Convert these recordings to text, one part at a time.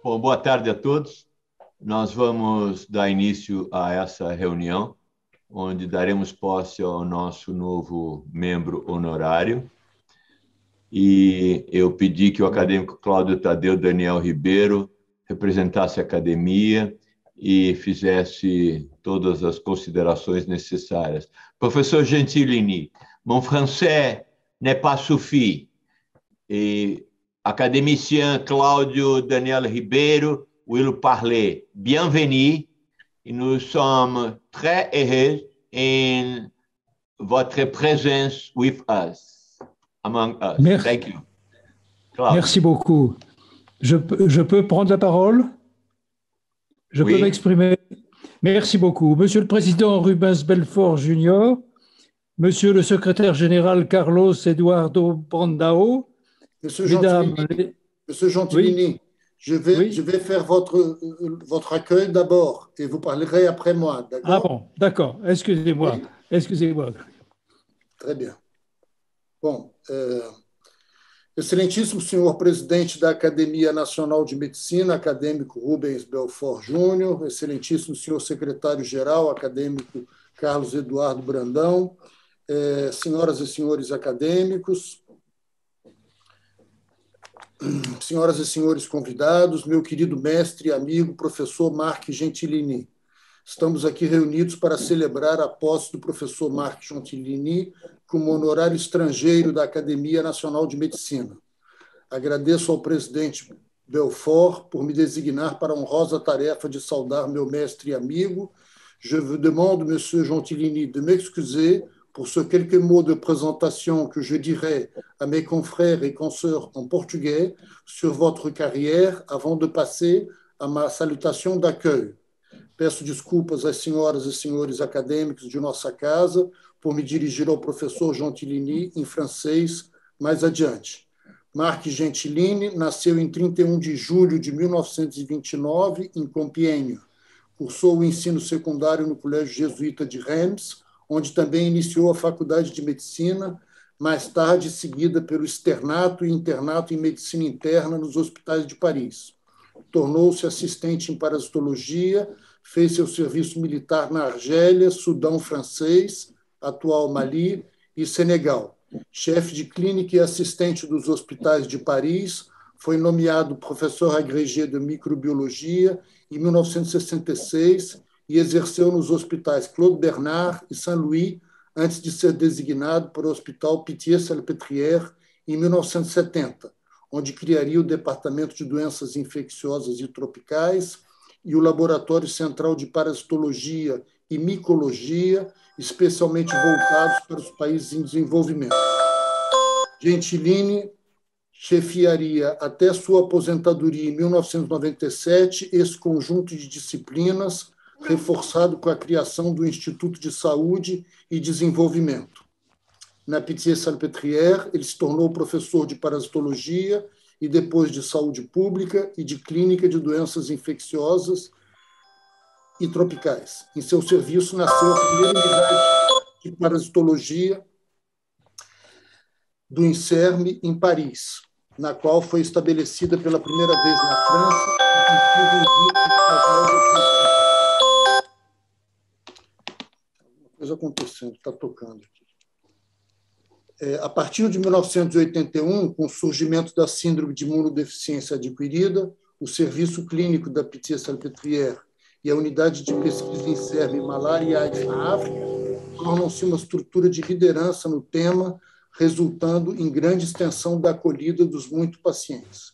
Bom, boa tarde a todos. Nós vamos dar início a essa reunião, onde daremos posse ao nosso novo membro honorário. E eu pedi que o acadêmico Cláudio Tadeu Daniel Ribeiro representasse a academia e fizesse todas as considerações necessárias. Professor Gentilini, mon français n'est pas suffit. Et académicien Cláudio Daniel Ribeiro will parler. Bienvenue. Et nous sommes très heureux in votre présence with us, among us. Merci. Thank you. Cláudio. Merci beaucoup. Je peux prendre la parole? Je peux m'exprimer? Merci beaucoup. Monsieur le Président Rubens Belfort Junior, Monsieur le Secrétaire général Carlos Eduardo Brandão, Monsieur Gentilini, Oui. je vais faire votre accueil d'abord et vous parlerez après moi, d'accord? Ah bon, d'accord. Excusez-moi. Oui. Excusez-moi. Très bien. Bom, excelentíssimo senhor presidente da Academia Nacional de Medicina, acadêmico Rubens Belfort Júnior, excelentíssimo senhor secretário-geral, acadêmico Carlos Eduardo Brandão, senhoras e senhores acadêmicos, senhoras e senhores convidados, meu querido mestre e amigo, professor Marc Gentilini. Estamos aqui reunidos para celebrar a posse do professor Marc Gentilini como honorário estrangeiro da Academia Nacional de Medicina. Agradeço ao presidente Belfort por me designar para a honrosa tarefa de saudar meu mestre e amigo. Je vous demande, monsieur Gentilini, de m'excuser pour ce quelques mots de présentation que je dirai à mes confrères et consoeurs en portugais sur votre carrière avant de passer à ma salutation d'accueil. Peço desculpas às senhoras e senhores acadêmicos de nossa casa por me dirigir ao professor Gentilini em francês mais adiante. Marc Gentilini nasceu em 31 de julho de 1929 em Compiègne. Cursou o ensino secundário no Colégio Jesuíta de Reims, onde também iniciou a Faculdade de Medicina, mais tarde seguida pelo externato e internato em Medicina Interna nos hospitais de Paris. Tornou-se assistente em parasitologia, fez seu serviço militar na Argélia, Sudão francês, atual Mali e Senegal. Chefe de clínica e assistente dos hospitais de Paris, foi nomeado professor agrégé de microbiologia em 1966 e exerceu nos hospitais Claude Bernard e Saint-Louis antes de ser designado para o Hospital Pitié-Salpêtrière em 1970, onde criaria o Departamento de Doenças Infecciosas e Tropicais e o Laboratório Central de Parasitologia e Micologia, especialmente voltados para os países em desenvolvimento. Gentilini chefiaria até sua aposentadoria em 1997 esse conjunto de disciplinas, reforçado com a criação do Instituto de Saúde e Desenvolvimento. Na Pitié-Salpêtrière, ele se tornou professor de parasitologia e depois de saúde pública e de clínica de doenças infecciosas e tropicais. Em seu serviço nasceu a primeira unidade de parasitologia do INSERM em Paris, na qual foi estabelecida pela primeira vez na França coisa acontecendo, está tocando aqui. A partir de 1981, com o surgimento da síndrome de imunodeficiência adquirida, o serviço clínico da Pitié-Salpêtrière e a unidade de pesquisa em CERN Malária e AIDS na África tornam-se uma estrutura de liderança no tema, resultando em grande extensão da acolhida dos muitos pacientes.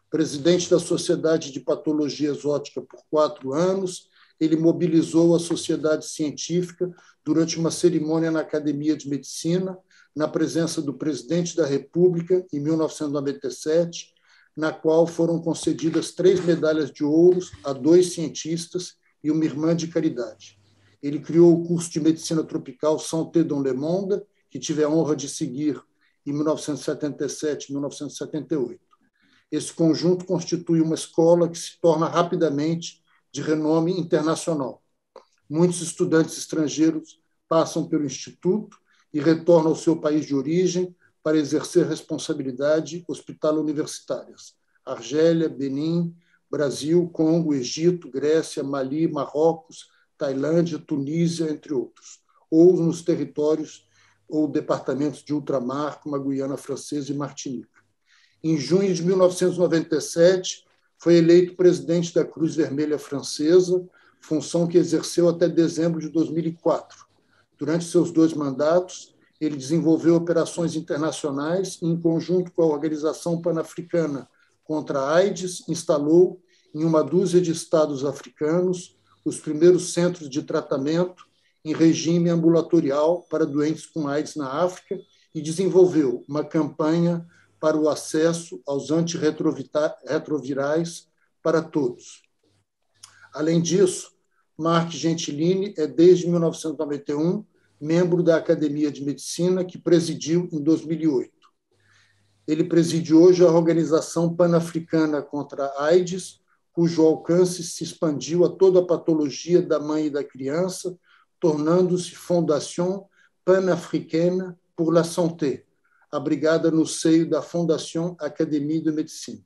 Presidente da Sociedade de Patologia Exótica por 4 anos, ele mobilizou a sociedade científica durante uma cerimônia na Academia de Medicina, na presença do presidente da República, em 1997, na qual foram concedidas 3 medalhas de ouro a 2 cientistas e uma irmã de caridade. Ele criou o curso de Medicina Tropical Santé dans le Monde, que tive a honra de seguir em 1977 e 1978. Esse conjunto constitui uma escola que se torna rapidamente de renome internacional. Muitos estudantes estrangeiros passam pelo Instituto e retornam ao seu país de origem para exercer responsabilidade hospitalar-universitárias. Argélia, Benin, Brasil, Congo, Egito, Grécia, Mali, Marrocos, Tailândia, Tunísia, entre outros, ou nos territórios ou departamentos de ultramar, como a Guiana Francesa e Martinica. Em junho de 1997, foi eleito presidente da Cruz Vermelha Francesa, função que exerceu até dezembro de 2004. Durante seus 2 mandatos, ele desenvolveu operações internacionais e, em conjunto com a Organização Pan-Africana contra a AIDS, instalou em uma dúzia de estados africanos os primeiros centros de tratamento em regime ambulatorial para doentes com AIDS na África e desenvolveu uma campanha para o acesso aos antirretrovirais para todos. Além disso, Marc Gentilini é, desde 1991, membro da Academia de Medicina, que presidiu em 2008. Ele preside hoje a Organização Pan-Africana contra a AIDS, cujo alcance se expandiu a toda a patologia da mãe e da criança, tornando-se Fondation Pan-Africaine pour la Santé, abrigada no seio da Fondation Académie de Médecine.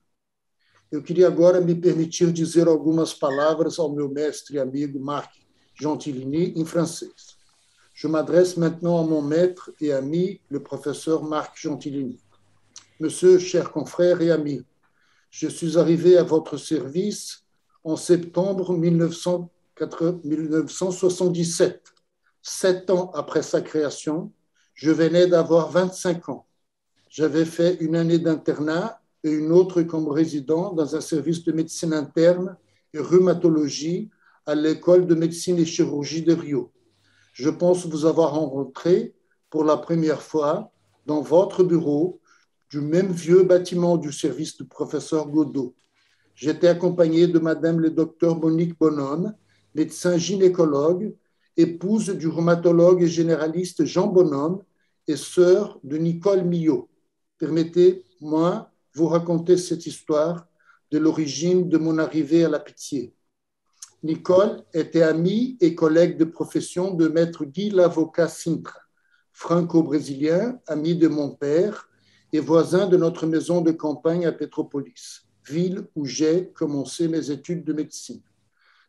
Eu queria agora me permitir dizer algumas palavras ao meu mestre e amigo Marc Gentilini em francês. Je m'adresse maintenant à mon maître et ami, le professeur Marc Gentilini. Monsieur, chers confrères et amis, je suis arrivé à votre service en septembre 1977. 7 ans après sa création, je venais d'avoir 25 ans. J'avais fait une année d'internat et une autre comme résident dans un service de médecine interne et rhumatologie à l'école de médecine et chirurgie de Rio. Je pense vous avoir rencontré pour la première fois dans votre bureau du même vieux bâtiment du service du professeur Godot. J'étais accompagné de Madame le docteur Monique Bonhomme, médecin gynécologue, épouse du rhumatologue et généraliste Jean Bonhomme et sœur de Nicole Millot. Permettez-moi vous raconter cette histoire de l'origine de mon arrivée à la Pitié. Nicole était amie et collègue de profession de maître Guy l'avocat Sintra, franco-brésilien, ami de mon père et voisin de notre maison de campagne à Petropolis, ville où j'ai commencé mes études de médecine.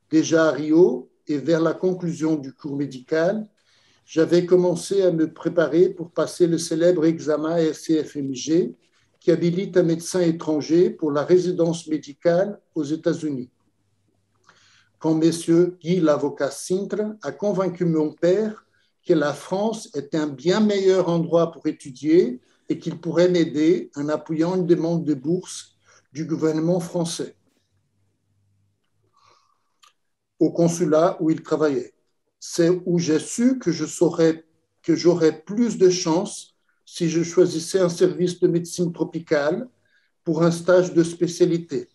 Déjà à Rio et vers la conclusion du cours médical, j'avais commencé à me préparer pour passer le célèbre examen SCFMG qui habilite un médecin étranger pour la résidence médicale aux États-Unis. Quand M. Guy l'avocat Sintra a convaincu mon père que la France était un bien meilleur endroit pour étudier et qu'il pourrait m'aider en appuyant une demande de bourse du gouvernement français au consulat où il travaillait. C'est où j'ai su que j'aurais plus de chance si je choisissais un service de médecine tropicale pour un stage de spécialité.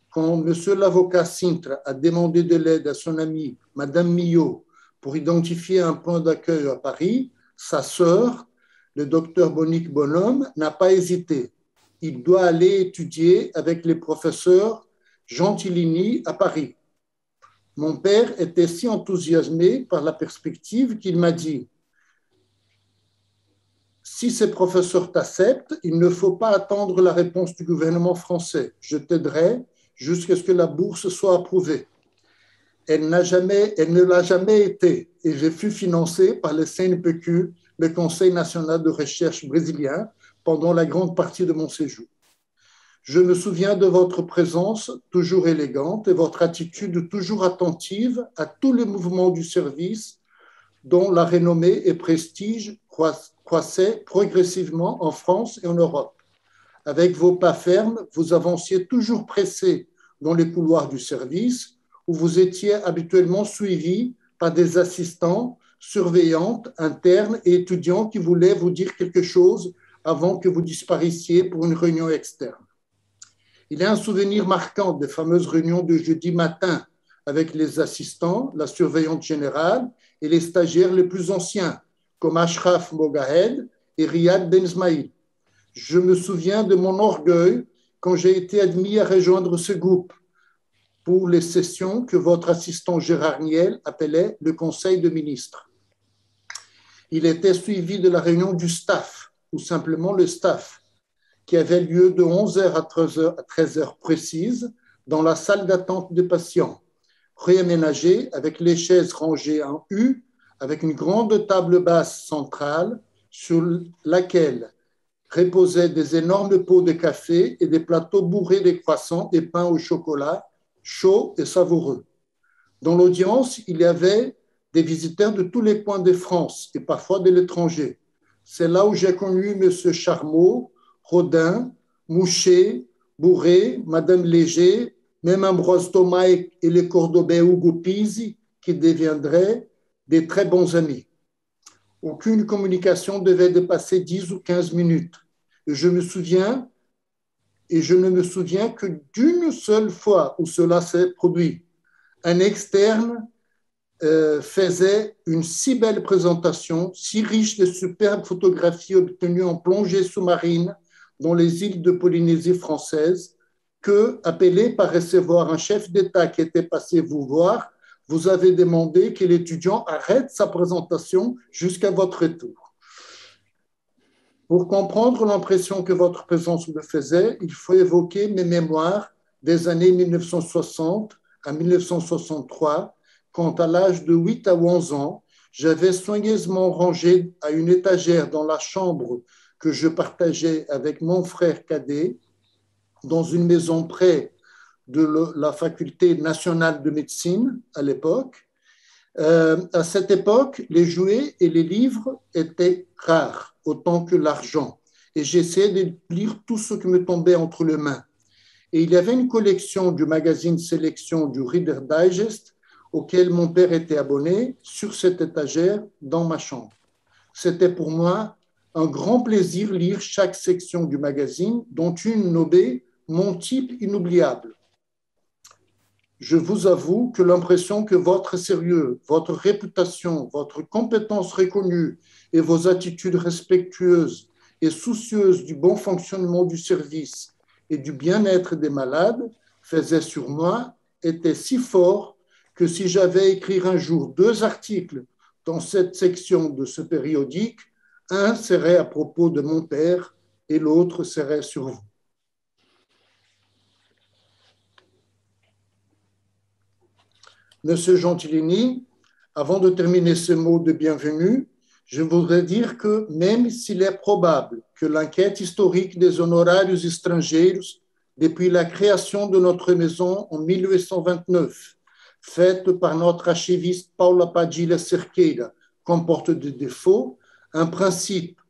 Quand M. l'avocat Sintra a demandé de l'aide à son amie, Mme Millot, pour identifier un point d'accueil à Paris, sa sœur, le docteur Monique Bonhomme, n'a pas hésité. Il doit aller étudier avec les professeurs Gentilini à Paris. Mon père était si enthousiasmé par la perspective qu'il m'a dit « Si ces professeurs t'acceptent, il ne faut pas attendre la réponse du gouvernement français. Je t'aiderai jusqu'à ce que la bourse soit approuvée. » Elle ne l'a jamais été et je fus financé par le CNPq, le Conseil national de recherche brésilien, pendant la grande partie de mon séjour. Je me souviens de votre présence toujours élégante et votre attitude toujours attentive à tous les mouvements du service dont la renommée et prestige croissaient progressivement en France et en Europe. Avec vos pas fermes, vous avanciez toujours pressés dans les couloirs du service où vous étiez habituellement suivis par des assistants, surveillantes, internes et étudiants qui voulaient vous dire quelque chose avant que vous disparaissiez pour une réunion externe. Il y a un souvenir marquant des fameuses réunions de jeudi matin avec les assistants, la surveillante générale et les stagiaires les plus anciens, comme Ashraf Mogahed et Riyad Ben Ismail. Je me souviens de mon orgueil quand j'ai été admis à rejoindre ce groupe pour les sessions que votre assistant Gérard Niel appelait le Conseil de ministres. Il était suivi de la réunion du staff, ou simplement le staff, qui avait lieu de 11h à 13h précises dans la salle d'attente des patients, réaménagée avec les chaises rangées en U, avec une grande table basse centrale sur laquelle reposaient des énormes pots de café et des plateaux bourrés de croissants et pains au chocolat, chauds et savoureux. Dans l'audience, il y avait des visiteurs de tous les coins de France et parfois de l'étranger. C'est là où j'ai connu M. Charmeau, Rodin, Mouchet, Bourré, Madame Léger, même Ambroise Thomas et les Cordobais Hugo Pizzi, qui deviendraient des très bons amis. Aucune communication devait dépasser 10 ou 15 minutes. Et je ne me souviens que d'une seule fois où cela s'est produit. Un externe faisait une si belle présentation, si riche de superbes photographies obtenues en plongée sous-marine dans les îles de Polynésie française, que, appelé par recevoir un chef d'État qui était passé vous voir, vous avez demandé que l'étudiant arrête sa présentation jusqu'à votre retour. Pour comprendre l'impression que votre présence me faisait, il faut évoquer mes mémoires des années 1960 à 1963, quand à l'âge de 8 à 11 ans, j'avais soigneusement rangé à une étagère dans la chambre que je partageais avec mon frère cadet, dans une maison près de la faculté nationale de médecine à l'époque. À cette époque, les jouets et les livres étaient rares, autant que l'argent. Et j'essayais de lire tout ce qui me tombait entre les mains. Et il y avait une collection du magazine Sélection du Reader Digest, auquel mon père était abonné, sur cette étagère dans ma chambre. C'était pour moi un grand plaisir lire chaque section du magazine, dont une nommée Mon type inoubliable. Je vous avoue que l'impression que votre sérieux, votre réputation, votre compétence reconnue et vos attitudes respectueuses et soucieuses du bon fonctionnement du service et du bien-être des malades faisaient sur moi était si fort que si j'avais écrit un jour 2 articles dans cette section de ce périodique, un serait à propos de mon père et l'autre serait sur vous. Monsieur Gentilini, avant de terminer ce mot de bienvenue, je voudrais dire que même s'il est probable que l'enquête historique des honorários estrangeiros depuis la création de notre maison en 1829, faite par notre archiviste Paula Padilha Cerqueira, comporte des défauts, en principe,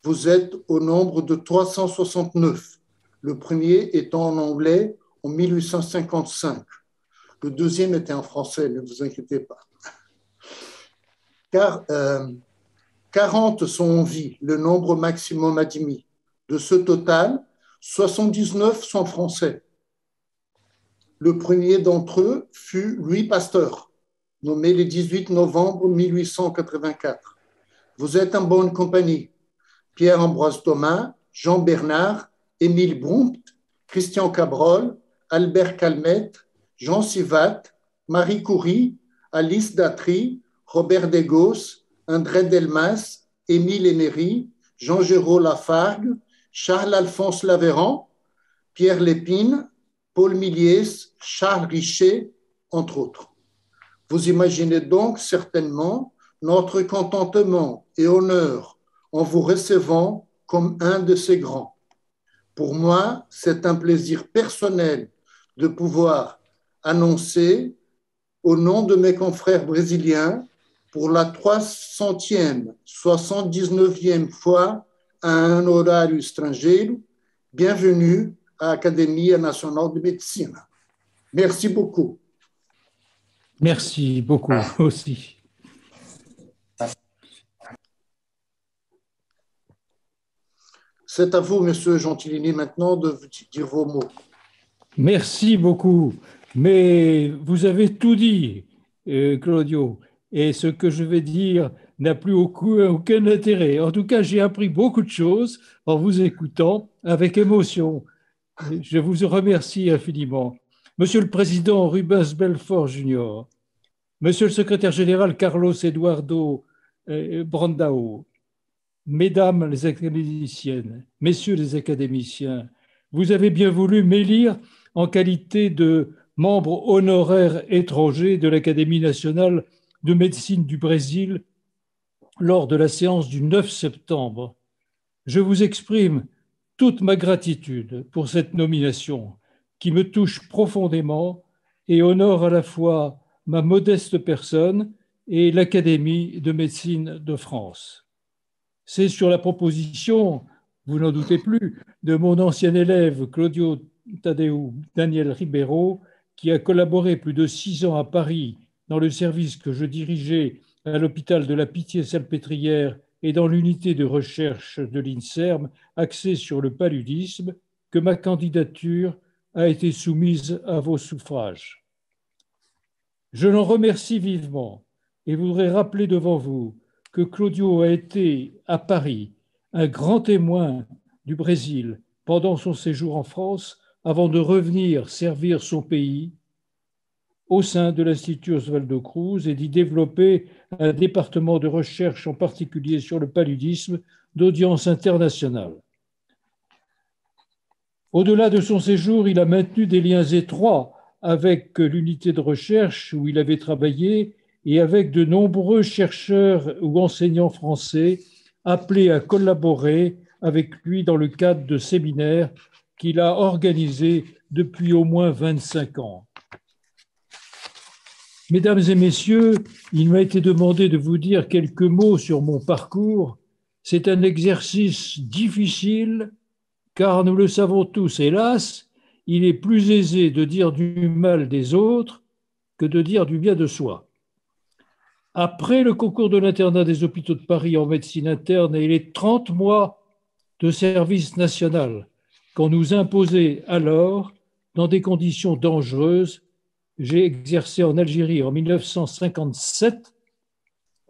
vous êtes au nombre de 369, le premier étant en anglais en 1855. Le deuxième était en français, ne vous inquiétez pas. Car 40 sont en vie, le nombre maximum admis. De ce total, 79 sont français. Le premier d'entre eux fut Louis Pasteur, nommé le 18 novembre 1884. Vous êtes en bonne compagnie. Pierre-Ambroise Thomas, Jean Bernard, Émile Brumpt, Christian Cabrol, Albert Calmette, Jean Sivat, Marie Curie, Alice Datry, Robert Desgosses, André Delmas, Émile Emery, Jean-Géraud Lafargue, Charles-Alphonse Lavéran, Pierre Lépine, Paul Milliès, Charles Richet, entre autres. Vous imaginez donc certainement notre contentement et honneur en vous recevant comme un de ces grands. Pour moi, c'est un plaisir personnel de pouvoir annoncer au nom de mes confrères brésiliens pour la 300e, 79e fois à un horário estrangeiro, bienvenue à l'Académie nationale de médecine. Merci beaucoup. Merci beaucoup aussi. C'est à vous, Monsieur Gentilini, maintenant de dire vos mots. Merci beaucoup. Mais vous avez tout dit, Claudio. Et ce que je vais dire n'a plus aucun intérêt. En tout cas, j'ai appris beaucoup de choses en vous écoutant avec émotion. Je vous remercie infiniment. Monsieur le Président Rubens Belfort Jr., Monsieur le Secrétaire général Carlos Eduardo Brandao, Mesdames les académiciennes, Messieurs les académiciens, vous avez bien voulu m'élire en qualité de membre honoraire étranger de l'Académie nationale de médecine du Brésil lors de la séance du 9 septembre. Je vous exprime toute ma gratitude pour cette nomination qui me touche profondément et honore à la fois ma modeste personne et l'Académie de médecine de France. C'est sur la proposition, vous n'en doutez plus, de mon ancien élève Claudio Tadeu Daniel Ribeiro, qui a collaboré plus de 6 ans à Paris dans le service que je dirigeais à l'hôpital de la Pitié-Salpêtrière et dans l'unité de recherche de l'INSERM axée sur le paludisme, que ma candidature a été soumise à vos suffrages. Je l'en remercie vivement et voudrais rappeler devant vous que Claudio a été à Paris un grand témoin du Brésil pendant son séjour en France avant de revenir servir son pays au sein de l'Institut Osvaldo Cruz et d'y développer un département de recherche en particulier sur le paludisme d'audience internationale. Au-delà de son séjour, il a maintenu des liens étroits avec l'unité de recherche où il avait travaillé et avec de nombreux chercheurs ou enseignants français appelés à collaborer avec lui dans le cadre de séminaires qu'il a organisés depuis au moins 25 ans. Mesdames et messieurs, il m'a été demandé de vous dire quelques mots sur mon parcours. C'est un exercice difficile, car nous le savons tous, hélas, il est plus aisé de dire du mal des autres que de dire du bien de soi. Après le concours de l'internat des hôpitaux de Paris en médecine interne et les 30 mois de service national qu'on nous imposait alors, dans des conditions dangereuses, j'ai exercé en Algérie en 1957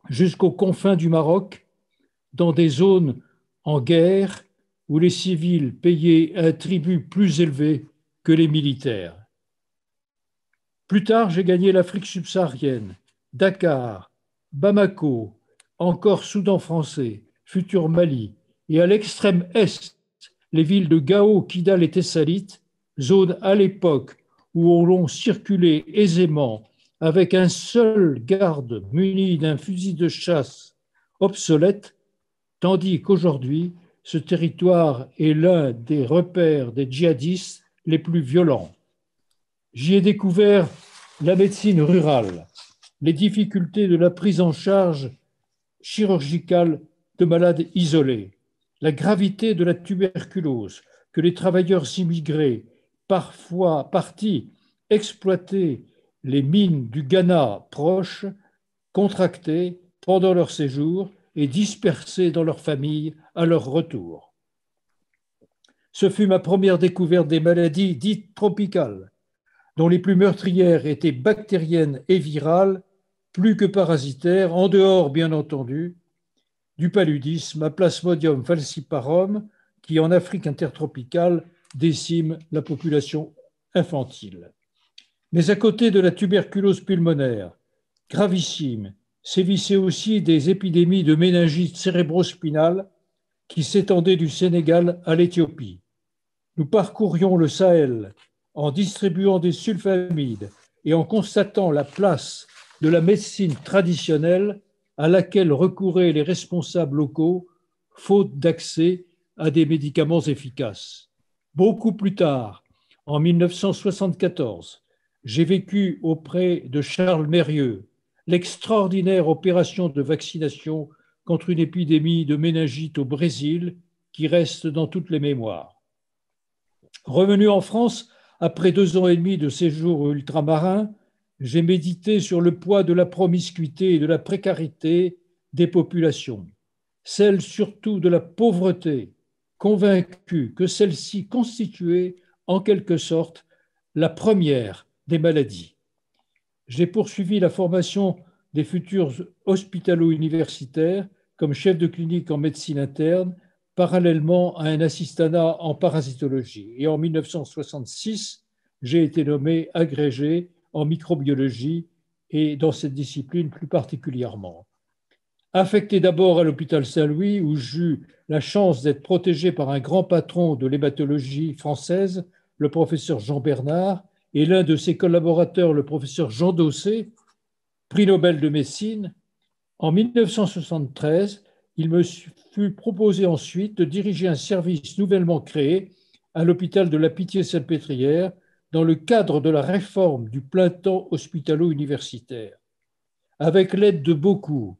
jusqu'aux confins du Maroc, dans des zones en guerre où les civils payaient un tribut plus élevé que les militaires. Plus tard, j'ai gagné l'Afrique subsaharienne, Dakar, Bamako, encore Soudan français, futur Mali, et à l'extrême est, les villes de Gao, Kidal et Tessalit, zone à l'époque où l'on circulait aisément avec un seul garde muni d'un fusil de chasse obsolète, tandis qu'aujourd'hui, ce territoire est l'un des repères des djihadistes les plus violents. J'y ai découvert la médecine rurale, les difficultés de la prise en charge chirurgicale de malades isolés, la gravité de la tuberculose que les travailleurs immigrés, parfois partis exploiter les mines du Ghana proche, contractaient pendant leur séjour et dispersés dans leurs familles à leur retour. Ce fut ma première découverte des maladies dites tropicales, dont les plus meurtrières étaient bactériennes et virales, plus que parasitaires, en dehors, bien entendu, du paludisme à Plasmodium falciparum, qui en Afrique intertropicale décime la population infantile. Mais à côté de la tuberculose pulmonaire, gravissime, sévissaient aussi des épidémies de méningite cérébrospinale qui s'étendaient du Sénégal à l'Éthiopie. Nous parcourions le Sahel en distribuant des sulfamides et en constatant la place de la médecine traditionnelle à laquelle recouraient les responsables locaux, faute d'accès à des médicaments efficaces. Beaucoup plus tard, en 1974, j'ai vécu auprès de Charles Mérieux l'extraordinaire opération de vaccination contre une épidémie de méningite au Brésil qui reste dans toutes les mémoires. Revenu en France, après 2 ans et demi de séjour ultramarin, j'ai médité sur le poids de la promiscuité et de la précarité des populations, celle surtout de la pauvreté, convaincu que celle-ci constituait en quelque sorte la première des maladies. J'ai poursuivi la formation des futurs hospitalo-universitaires comme chef de clinique en médecine interne, parallèlement à un assistanat en parasitologie. Et en 1966, j'ai été nommé agrégé en microbiologie et dans cette discipline plus particulièrement. Affecté d'abord à l'hôpital Saint-Louis, où j'eus la chance d'être protégé par un grand patron de l'hématologie française, le professeur Jean Bernard, et l'un de ses collaborateurs, le professeur Jean Dossé, prix Nobel de médecine, en 1973, il me fut proposé ensuite de diriger un service nouvellement créé à l'hôpital de la Pitié-Salpêtrière dans le cadre de la réforme du plein temps hospitalo-universitaire. Avec l'aide de beaucoup,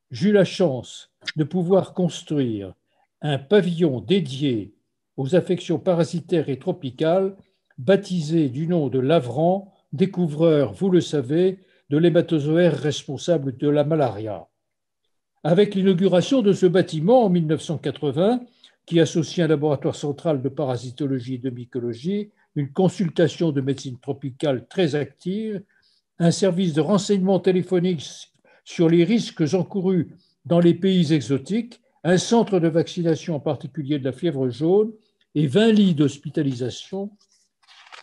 j'eus la chance de pouvoir construire un pavillon dédié aux affections parasitaires et tropicales, baptisé du nom de Lavran, découvreur, vous le savez, de l'hématozoaire responsable de la malaria. Avec l'inauguration de ce bâtiment en 1980, qui associe un laboratoire central de parasitologie et de mycologie, une consultation de médecine tropicale très active, un service de renseignement téléphonique sur les risques encourus dans les pays exotiques, un centre de vaccination en particulier de la fièvre jaune et 20 lits d'hospitalisation,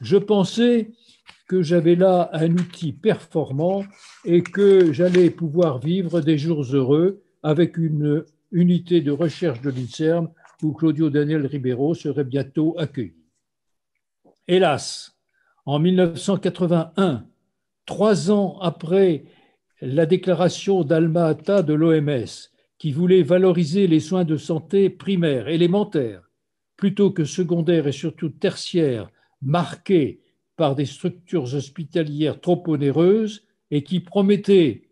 je pensais que j'avais là un outil performant et que j'allais pouvoir vivre des jours heureux avec une unité de recherche de l'INSERM où Claudio Daniel Ribeiro serait bientôt accueilli. Hélas, en 1981, 3 ans après la déclaration d'Alma-Ata de l'OMS, qui voulait valoriser les soins de santé primaires, élémentaires, plutôt que secondaires et surtout tertiaires, marqués par des structures hospitalières trop onéreuses et qui promettaient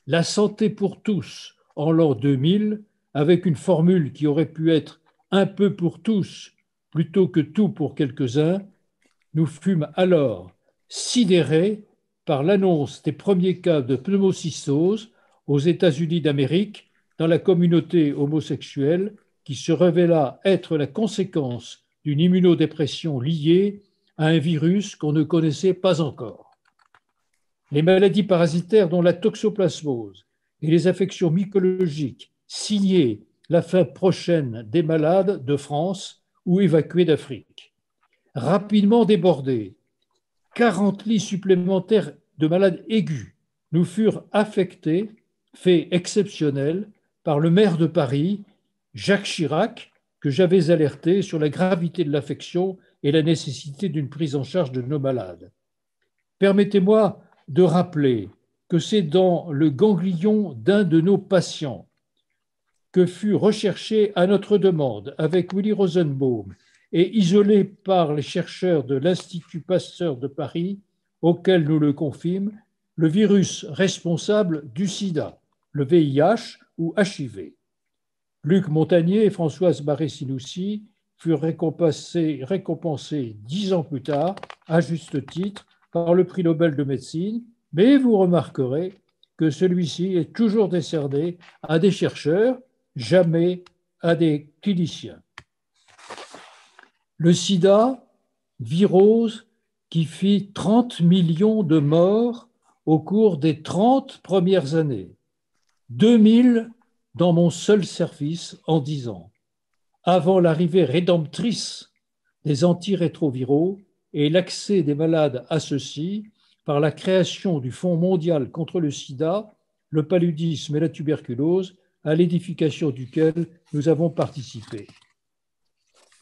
la santé pour tous en l'an 2000, avec une formule qui aurait pu être un peu pour tous plutôt que tout pour quelques-uns, nous fûmes alors sidérés par l'annonce des premiers cas de pneumocystose aux États-Unis d'Amérique dans la communauté homosexuelle qui se révéla être la conséquence d'une immunodépression liée à un virus qu'on ne connaissait pas encore. Les maladies parasitaires dont la toxoplasmose et les affections mycologiques signaient la fin prochaine des malades de France ou évacués d'Afrique. Rapidement débordés, 40 lits supplémentaires de malades aigus nous furent affectés, fait exceptionnel, par le maire de Paris, Jacques Chirac, que j'avais alerté sur la gravité de l'affection et la nécessité d'une prise en charge de nos malades. Permettez-moi de rappeler que c'est dans le ganglion d'un de nos patients que fut recherché à notre demande avec Willy Rosenbaum et isolé par les chercheurs de l'Institut Pasteur de Paris, auquel nous le confîmes, le virus responsable du sida, le VIH ou HIV. Luc Montagnier et Françoise Barré-Sinoussi furent récompensés 10 ans plus tard, à juste titre, par le prix Nobel de médecine, mais vous remarquerez que celui-ci est toujours décerné à des chercheurs, jamais à des cliniciens. Le sida, virose qui fit 30 millions de morts au cours des 30 premières années, 2000 dans mon seul service en 10 ans, avant l'arrivée rédemptrice des antirétroviraux et l'accès des malades à ceux-ci par la création du Fonds mondial contre le sida, le paludisme et la tuberculose, à l'édification duquel nous avons participé.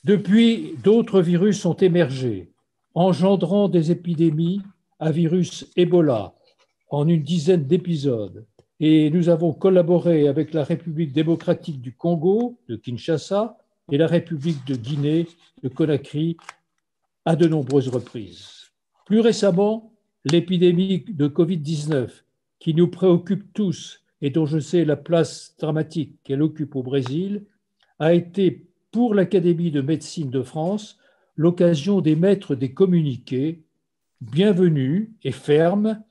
Depuis, d'autres virus ont émergé, engendrant des épidémies à virus Ebola en une dizaine d'épisodes. Et nous avons collaboré avec la République démocratique du Congo, de Kinshasa, et la République de Guinée, de Conakry, à de nombreuses reprises. Plus récemment, l'épidémie de Covid-19, qui nous préoccupe tous et dont je sais la place dramatique qu'elle occupe au Brésil, a été pour l'Académie de médecine de France l'occasion d'émettre des communiqués bienvenus et fermes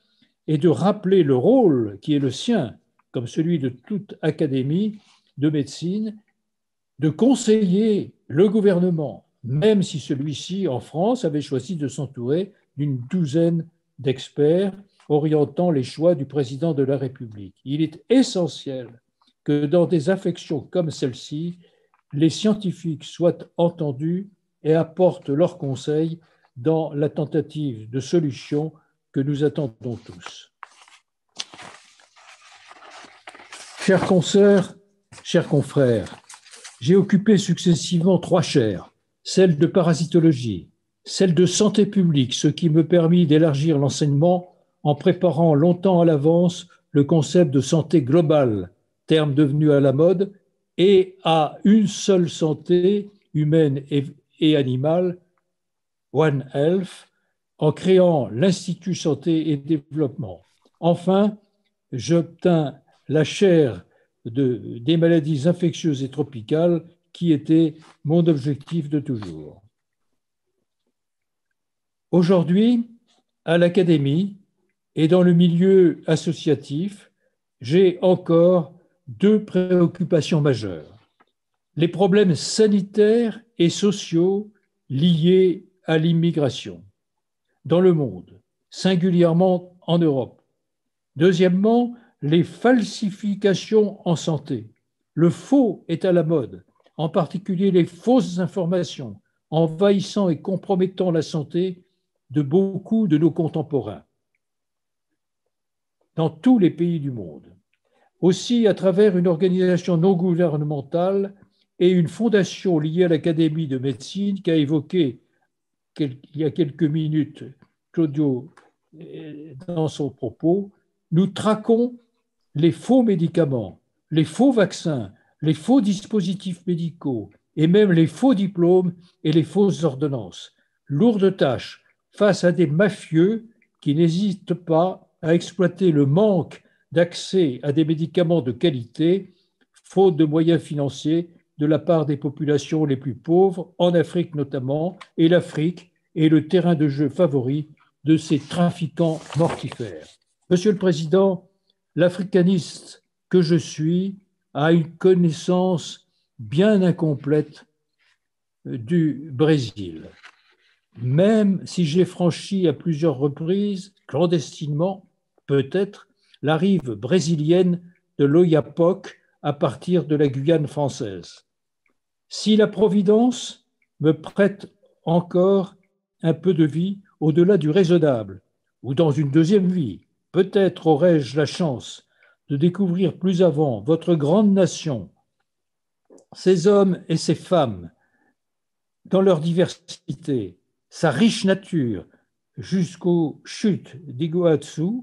et de rappeler le rôle qui est le sien, comme celui de toute académie de médecine, de conseiller le gouvernement, même si celui-ci, en France, avait choisi de s'entourer d'une douzaine d'experts orientant les choix du président de la République. Il est essentiel que dans des affections comme celle-ci, les scientifiques soient entendus et apportent leurs conseils dans la tentative de solution que nous attendons tous. Chers consoeurs, chers confrères, j'ai occupé successivement 3 chaires, celle de parasitologie, celle de santé publique, ce qui me permit d'élargir l'enseignement en préparant longtemps à l'avance le concept de santé globale, terme devenu à la mode, et à une seule santé humaine et animale, One Health, en créant l'Institut Santé et Développement. Enfin, j'obtins la chaire des maladies infectieuses et tropicales qui était mon objectif de toujours. Aujourd'hui, à l'Académie et dans le milieu associatif, j'ai encore 2 préoccupations majeures. Les problèmes sanitaires et sociaux liés à l'immigration dans le monde, singulièrement en Europe. Deuxièmement, les falsifications en santé. Le faux est à la mode, en particulier les fausses informations, envahissant et compromettant la santé de beaucoup de nos contemporains dans tous les pays du monde. Aussi, à travers une organisation non gouvernementale et une fondation liée à l'Académie de médecine qu'a évoqué il y a quelques minutes Claudio dans son propos, nous traquons les faux médicaments, les faux vaccins, les faux dispositifs médicaux et même les faux diplômes et les fausses ordonnances. Lourde tâche face à des mafieux qui n'hésitent pas à exploiter le manque d'accès à des médicaments de qualité, faute de moyens financiers de la part des populations les plus pauvres, en Afrique notamment, et l'Afrique est le terrain de jeu favori de ces trafiquants mortifères. Monsieur le Président, l'africaniste que je suis a une connaissance bien incomplète du Brésil. Même si j'ai franchi à plusieurs reprises, clandestinement, peut-être, la rive brésilienne de l'Oyapock à partir de la Guyane française. Si la Providence me prête encore un peu de vie au-delà du raisonnable, ou dans une deuxième vie, peut-être aurai-je la chance de découvrir plus avant votre grande nation, ces hommes et ces femmes, dans leur diversité, sa riche nature, jusqu'aux chutes d'Iguaçu,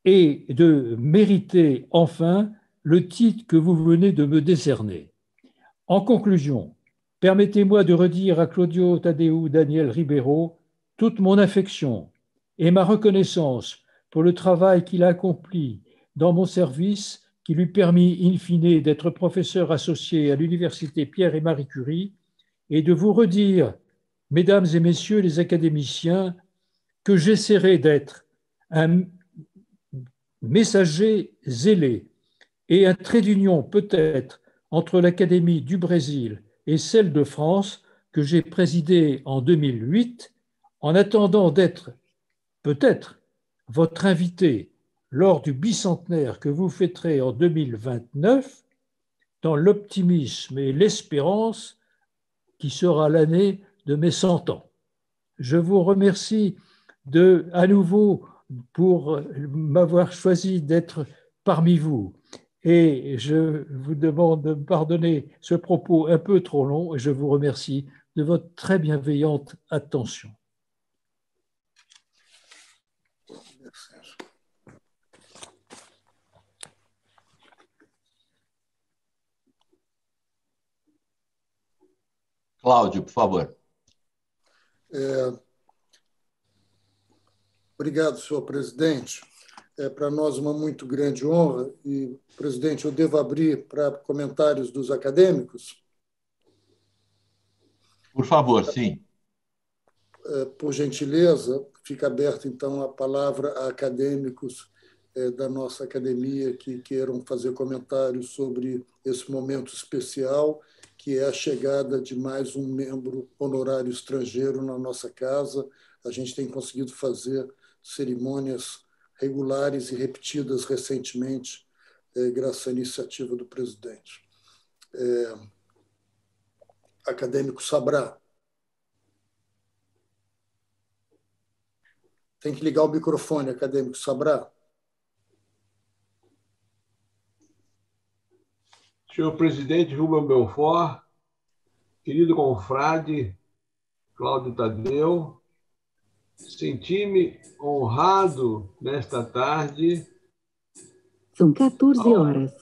et de mériter enfin le titre que vous venez de me décerner. En conclusion, permettez-moi de redire à Claudio Tadeu Daniel Ribeiro toute mon affection et ma reconnaissance pour le travail qu'il a accompli dans mon service qui lui permit in fine d'être professeur associé à l'Université Pierre et Marie Curie et de vous redire, mesdames et messieurs les académiciens, que j'essaierai d'être un messager zélé et un trait d'union peut-être entre l'Académie du Brésil et celle de France que j'ai présidée en 2008, en attendant d'être peut-être votre invité lors du bicentenaire que vous fêterez en 2029, dans l'optimisme et l'espérance qui sera l'année de mes 100 ans. Je vous remercie à nouveau pour m'avoir choisi d'être parmi vous. Et je vous demande de me pardonner ce propos un peu trop long et je vous remercie de votre très bienveillante attention. Cláudio, por favor. Obrigado, senhor presidente. É para nós uma muito grande honra. E, presidente, eu devo abrir para comentários dos acadêmicos? Por favor, sim. Por gentileza, fica aberta, então, a palavra a acadêmicos da nossa academia que queiram fazer comentários sobre esse momento especial, que é a chegada de mais um membro honorário estrangeiro na nossa casa. A gente tem conseguido fazer cerimônias regulares e repetidas recentemente, graças à iniciativa do presidente. Acadêmico Sabrá. Tem que ligar o microfone, acadêmico Sabrá. senhor presidente Rubem Belfort, querido confrade Cláudio Tadeu, senti-me honrado nesta tarde. São 14 horas.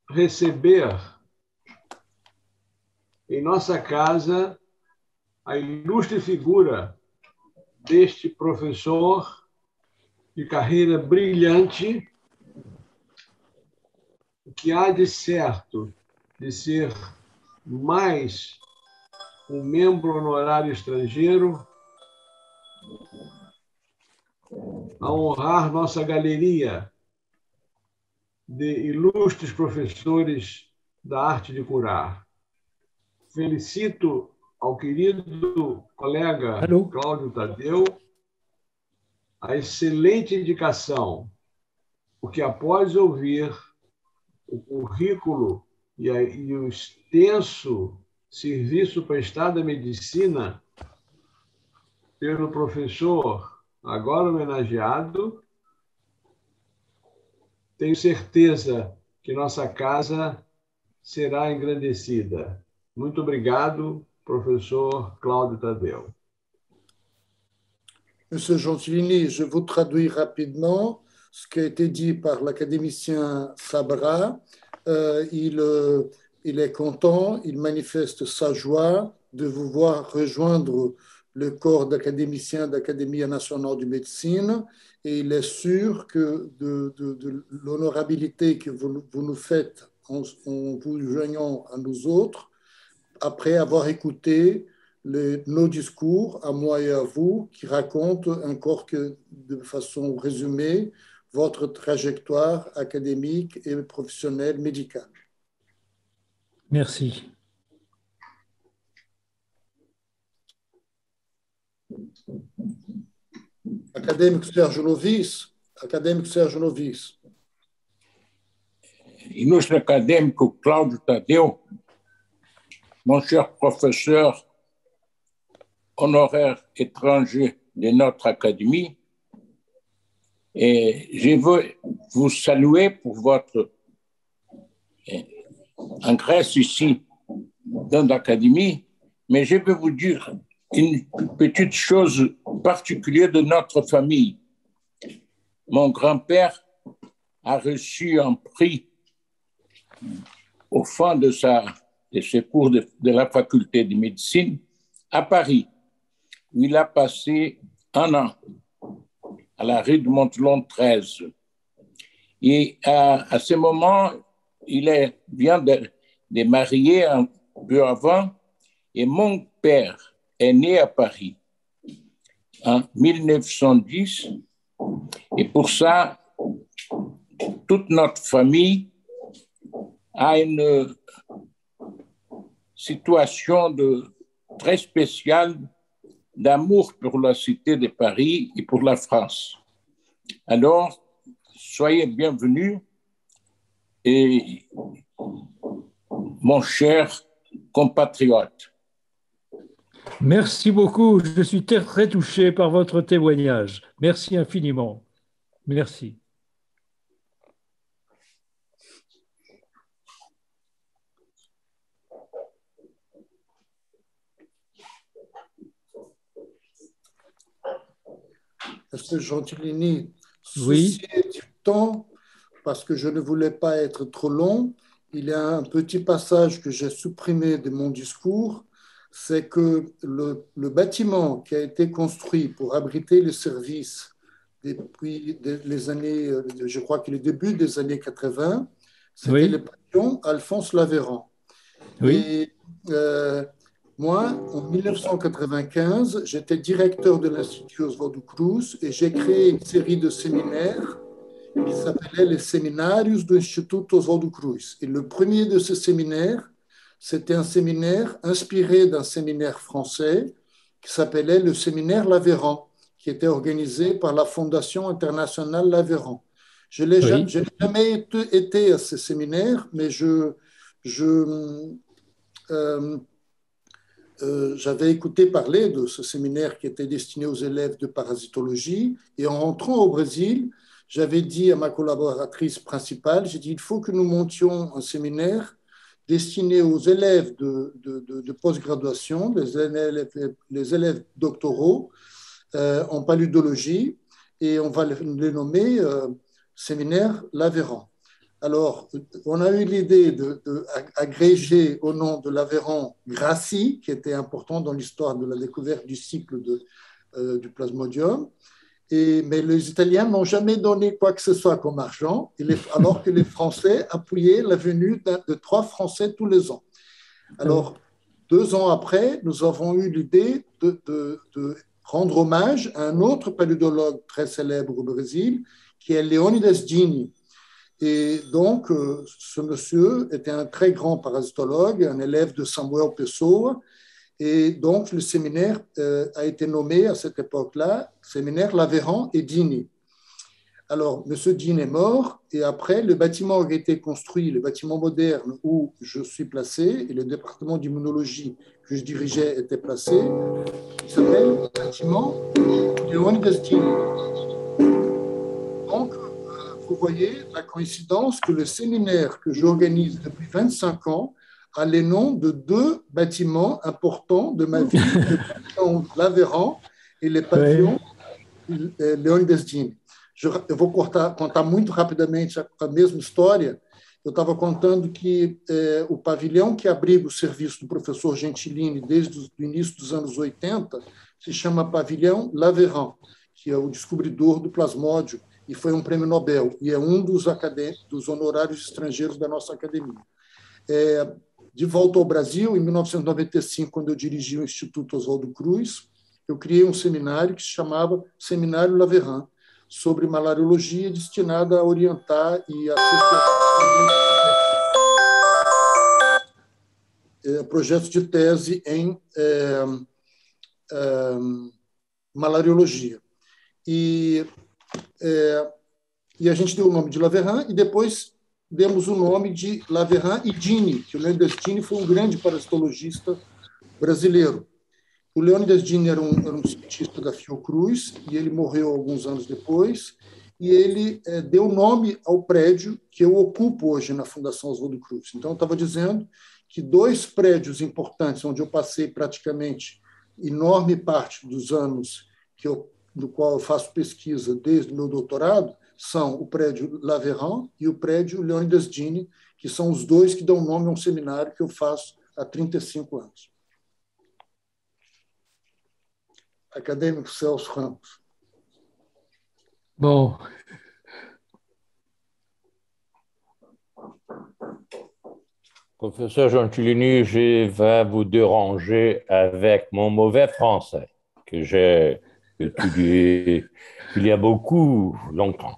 Receber em nossa casa a ilustre figura deste professor de carreira brilhante, que há de certo de ser mais um membro honorário estrangeiro, a honrar nossa galeria de ilustres professores da arte de curar. Felicito ao querido colega Cláudio Tadeu a excelente indicação, porque após ouvir o currículo e o extenso serviço prestado à medicina pelo professor agora homenageado, tenho certeza que nossa casa será engrandecida. Muito obrigado, professor Cláudio Tadeu. Monsieur Gentilini, je vous traduis rapidement ce qui a été dit par l'académicien Sabra. Il est content, il manifeste sa joie de vous voir rejoindre le corps d'académiciens d'Académie nationale de médecine et il est sûr que de l'honorabilité que vous nous faites en vous joignant à nous autres, après avoir écouté nos discours, à moi et à vous, qui racontent encore que de façon résumée votre trajectoire académique et professionnelle médicale. Merci. Académico Sérgio Novis. Ilustre acadêmico Cláudio Tadeu, mon cher professeur honoraire étranger de notre académie, et je veux vous saluer pour votre ingresse ici dans l'académie, mais je veux vous dire une petite chose particulière de notre famille. Mon grand-père a reçu un prix au fond de ses cours de la faculté de médecine à Paris, où il a passé un an à la rue de Montelon 13. Et à ce moment, il vient de marier un peu avant, et mon père est né à Paris en 1910, et pour ça, toute notre famille a une situation très spéciale d'amour pour la cité de Paris et pour la France. Alors, soyez bienvenus et mon cher compatriote. Merci beaucoup. Je suis très touché par votre témoignage. Merci infiniment. Merci. Monsieur Gentilini, oui. Soucié du temps, parce que je ne voulais pas être trop long, il y a un petit passage que j'ai supprimé de mon discours, c'est que le bâtiment qui a été construit pour abriter le service depuis les années, je crois que le début des années 80, c'était le pavillon Alphonse Lavéran. Oui. Et moi, en 1995, j'étais directeur de l'Institut Oswaldo Cruz et j'ai créé une série de séminaires qui s'appelait les Séminarios do Instituto Oswaldo Cruz. Et le premier de ces séminaires, c'était un séminaire inspiré d'un séminaire français qui s'appelait le séminaire Lavéran, qui était organisé par la Fondation internationale Lavéran. Je n'ai jamais été à ce séminaire, mais j'avais écouté parler de ce séminaire qui était destiné aux élèves de parasitologie. Et en rentrant au Brésil, j'avais dit à ma collaboratrice principale, j'ai dit, il faut que nous montions un séminaire destiné aux élèves de post-graduation, les élèves doctoraux en paludologie, et on va les nommer séminaire Laveran. Alors, on a eu l'idée d'agréger au nom de Laveran Grassi, qui était important dans l'histoire de la découverte du cycle du plasmodium. Mais les Italiens n'ont jamais donné quoi que ce soit comme argent, alors que les Français appuyaient la venue de 3 Français tous les ans. Alors, 2 ans après, nous avons eu l'idée de rendre hommage à un autre paludologue très célèbre au Brésil, qui est Leônidas Dini. Et donc, ce monsieur était un très grand parasitologue, un élève de Samuel Pessoa. Et donc, le séminaire a été nommé à cette époque-là, séminaire Laveran et Dini. Alors, M. Dini est mort, et après, le bâtiment a été construit, le bâtiment moderne où je suis placé, et le département d'immunologie que je dirigeais était placé, il s'appelle le bâtiment Leônidas Dini. Donc, vous voyez la coïncidence que le séminaire que j'organise depuis 25 ans a les noms de 2 bâtiments importants de ma vie, le pavillon Laveran e le pavillon Leônidas Dini. Eu vou contar muito rapidamente a mesma história. Eu estava contando que o pavilhão que abriga o serviço do professor Gentilini desde o início dos anos 80 se chama Pavilhão Laveran, que é o descobridor do plasmódio, e foi um prêmio Nobel, e é um dos honorários estrangeiros da nossa academia. De volta ao Brasil, em 1995, quando eu dirigi o Instituto Oswaldo Cruz, eu criei um seminário que se chamava Seminário Laveran, sobre malariologia, destinada a orientar e assessorar projetos de tese em malariologia. E a gente deu o nome de Laveran e depois demos o nome de Laveran e Dini, que o Leônidas Dini foi um grande parasitologista brasileiro. O Leônidas Dini era um cientista da Fiocruz e ele morreu alguns anos depois, e ele deu nome ao prédio que eu ocupo hoje na Fundação Oswaldo Cruz. Então, eu estava dizendo que 2 prédios importantes, onde eu passei praticamente enorme parte dos anos do qual eu faço pesquisa desde o meu doutorado, são o prédio Laveran e o prédio Leônidas Dini, que são os 2 que dão nome a um seminário que eu faço há 35 anos. Acadêmico Celso Ramos. Bon. Professeur Gentilini, je vais vous déranger avec mon mauvais français que j'ai étudié il y a beaucoup longtemps.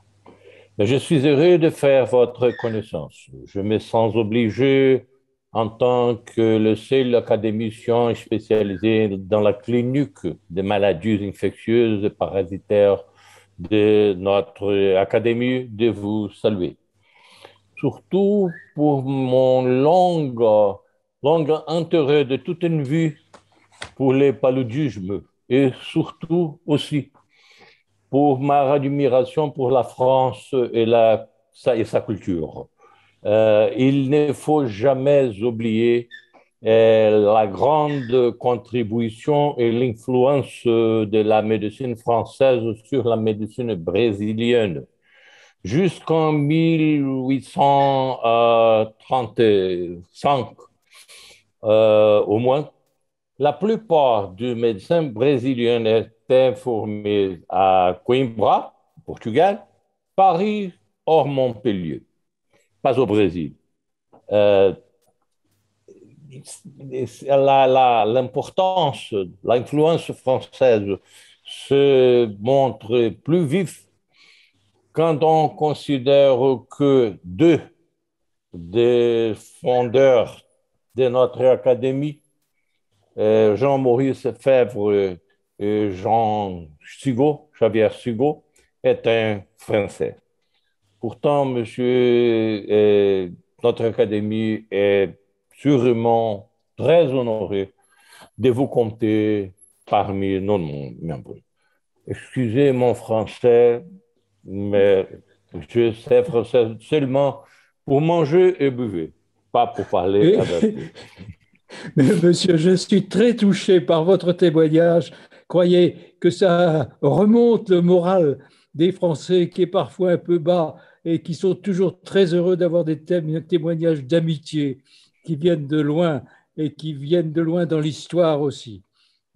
Mais je suis heureux de faire votre connaissance. Je me sens obligé, en tant que le seul académicien spécialisé dans la clinique des maladies infectieuses et parasitaires de notre académie, de vous saluer. Surtout pour mon long intérêt de toute une vie pour les paludismes et surtout aussi pour ma admiration pour la France et sa culture. Il ne faut jamais oublier la grande contribution et l'influence de la médecine française sur la médecine brésilienne. Jusqu'en 1835, au moins, la plupart des médecins brésiliens étaient formés à Coimbra, Portugal, Paris, hors Montpellier, pas au Brésil. L'importance, l'influence française se montre plus vive quand on considère que 2 des fondeurs de notre académie, Jean-Maurice Febvre et Jean Sugault, Xavier Sugault, est un Français. Pourtant, monsieur, notre académie est sûrement très honorée de vous compter parmi nos membres. Excusez mon français, mais je sais français seulement pour manger et boire. pas pour parler avec vous. Mais monsieur, je suis très touché par votre témoignage. Croyez que ça remonte le moral des Français qui est parfois un peu bas et qui sont toujours très heureux d'avoir des témoignages d'amitié qui viennent de loin et qui viennent de loin dans l'histoire aussi,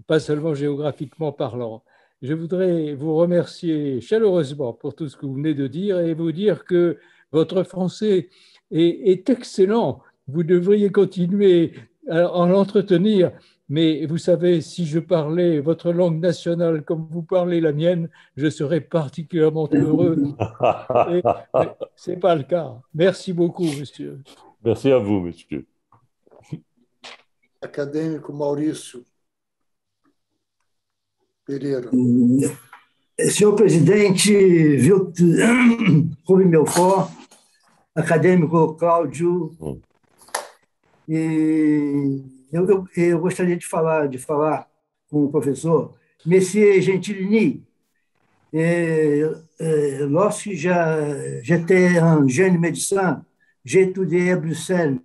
pas seulement géographiquement parlant. Je voudrais vous remercier chaleureusement pour tout ce que vous venez de dire et vous dire que votre français est excellent. Vous devriez continuer à en l'entretenir. Mais vous savez, si je parlais votre langue nationale comme vous parlez la mienne, je serais particulièrement heureux. Ce n'est pas le cas. Merci beaucoup, monsieur. Merci à vous, monsieur. Acadêmico Maurício Pereira. Senhor presidente, Rubem Belfort, acadêmico Cláudio, eu gostaria de falar com o professor. Monsieur Gentilini, lorsque j'étais un jeune médecin, j'ai étudié à Bruxelles,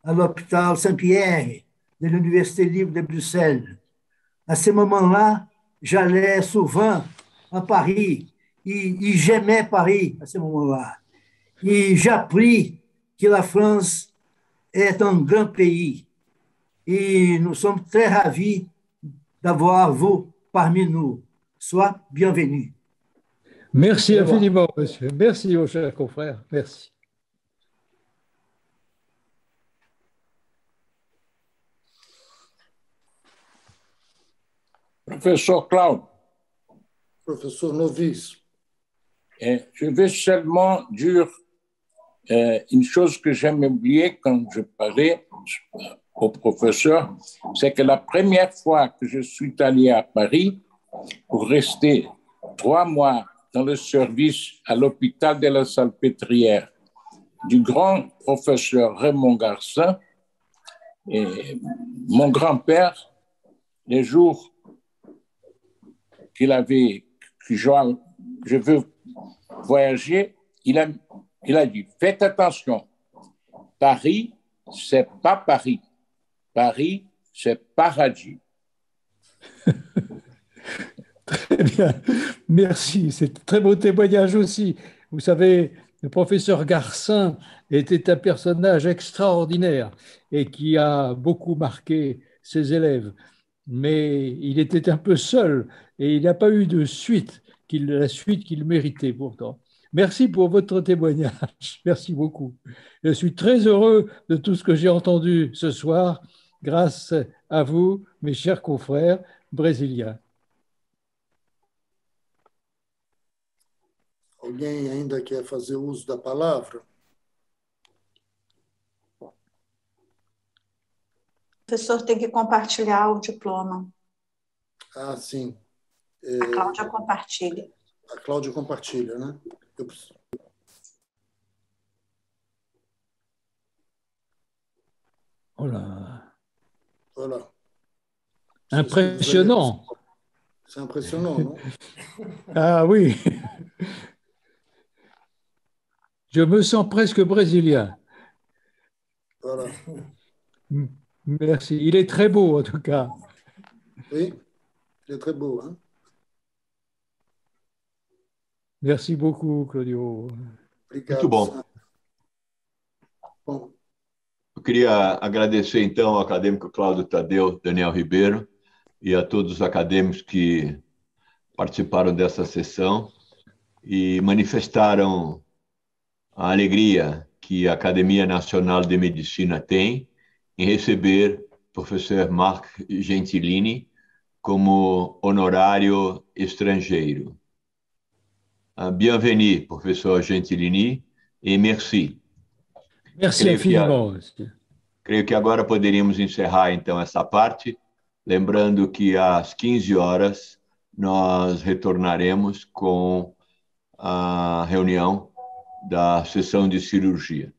à l'hôpital Saint-Pierre de l'Université libre de Bruxelles. À ce moment-là, j'allais souvent à Paris et j'aimais Paris à ce moment-là. Et j'appris que la France est un grand pays et nous sommes très ravis d'avoir vous parmi nous. Sois bienvenue. Merci infiniment, monsieur. Merci, mon cher confrère. Merci. Professeur Claude. Professeur Novice. Je vais seulement dire une chose que j'aime oublier quand je parlais au professeur, c'est que la première fois que je suis allé à Paris pour rester 3 mois dans le service à l'hôpital de la Salpêtrière du grand professeur Raymond Garcin, et mon grand-père, les jours qu'il avait, que je veux voyager, il a dit, faites attention, Paris, c'est pas Paris. Paris, c'est paradis. Très bien, merci. C'est un très beau témoignage aussi. Vous savez, le professeur Garcin était un personnage extraordinaire et qui a beaucoup marqué ses élèves. Mais il était un peu seul et il n'a pas eu de suite, la suite qu'il méritait pourtant. Merci pour votre témoignage. Merci beaucoup. Je suis très heureux de tout ce que j'ai entendu ce soir grâce à vous, mes chers confrères brésiliens. Alguém ainda quer fazer uso da palavra? O professor tem que compartilhar o diploma. Ah, sim. A Cláudia compartilha. A Cláudia compartilha, né? Voilà. Voilà. Impressionnant. C'est impressionnant, non? Ah oui. Je me sens presque brésilien. Voilà. Merci. Il est très beau, en tout cas. Oui, il est très beau, hein? Merci beaucoup, Claudio. Obrigado. Muito bom. Bom. Eu queria agradecer, então, ao acadêmico Cláudio Tadeu, Daniel Ribeiro, e a todos os acadêmicos que participaram dessa sessão e manifestaram a alegria que a Academia Nacional de Medicina tem em receber o professor Marc Gentilini como honorário estrangeiro. Bienvenue, professor Gentilini, et merci. Merci infiniment. Creio que agora poderíamos encerrar, então, essa parte, lembrando que às 15 horas nós retornaremos com a reunião da sessão de cirurgia.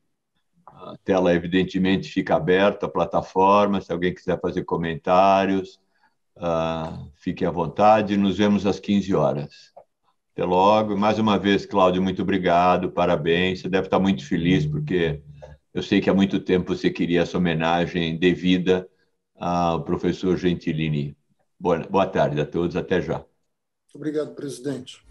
A tela, evidentemente, fica aberta, a plataforma, se alguém quiser fazer comentários, fique à vontade. Nos vemos às 15 horas. Até logo. Mais uma vez, Cláudio, muito obrigado, parabéns. Você deve estar muito feliz, porque Eu sei que há muito tempo você queria essa homenagem devida ao professor Gentilini. Boa tarde a todos, até já. Obrigado, presidente.